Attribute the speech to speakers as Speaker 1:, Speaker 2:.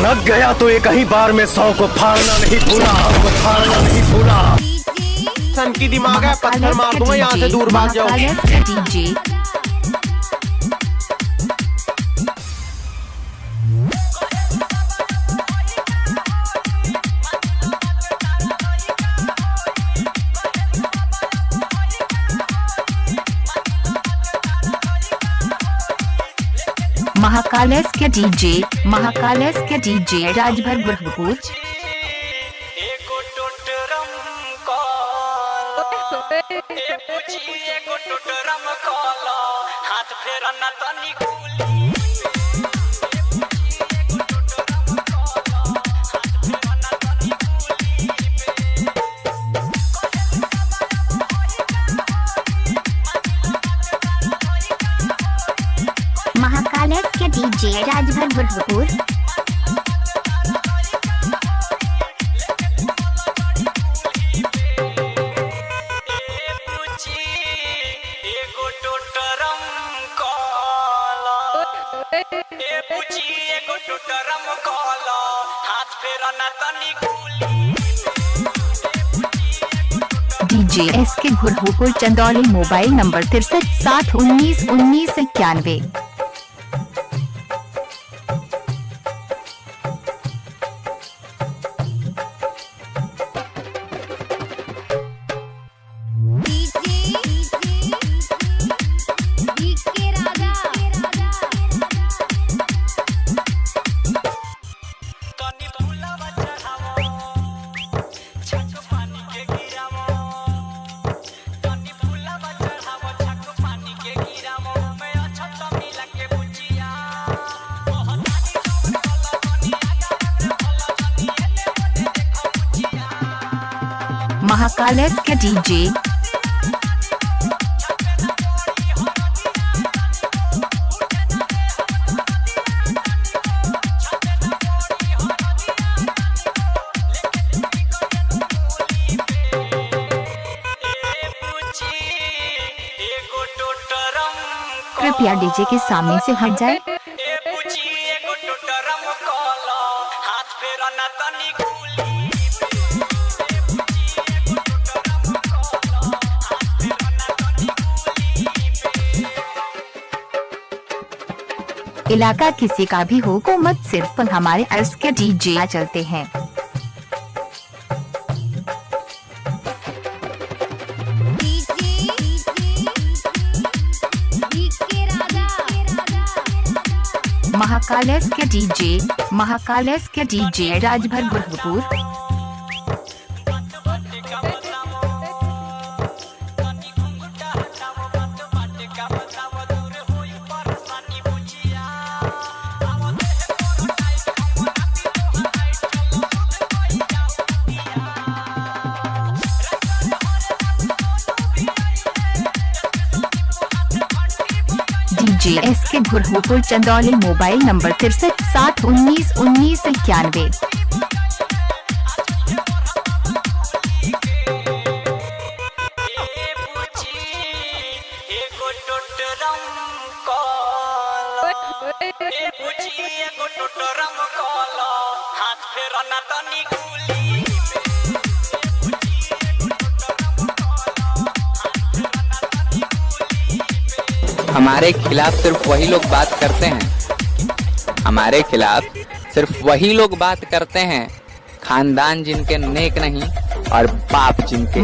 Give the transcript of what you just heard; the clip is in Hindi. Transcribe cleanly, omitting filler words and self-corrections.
Speaker 1: लग गया तो एक ही बार में 100 को फाड़ना नहीं भूला, हमको फाड़ना नहीं भूला।
Speaker 2: सन की दिमाग है, पत्थर मार दूंगा, यहाँ से दूर भाग जाओ।
Speaker 3: डीजे महाकालेस के डीजे, महाकालेस के डीजे राजभर बुरहपुर। महाकालेस के DJ Rajbhar Burhpur. DJ S K Burhpur Chandauli. Mobile number 63 7 19 19 91। Mahakales के डीजे कृपया डीजे के सामने से हट जाए। इलाका किसी का भी हो, को मत सिर्फ हमारे अर्ज के डीजे चलते हैं। महाकालेस के डीजे, महाकालेस के DJ Rajbhar Burhpur. DJ S K Burhpur Chandauli. Mobile number 63 7 19 19 91।
Speaker 4: हमारे खिलाफ सिर्फ वही लोग बात करते हैं, हमारे खिलाफ सिर्फ वही लोग बात करते हैं, खानदान जिनके नेक नहीं और बाप जिनके।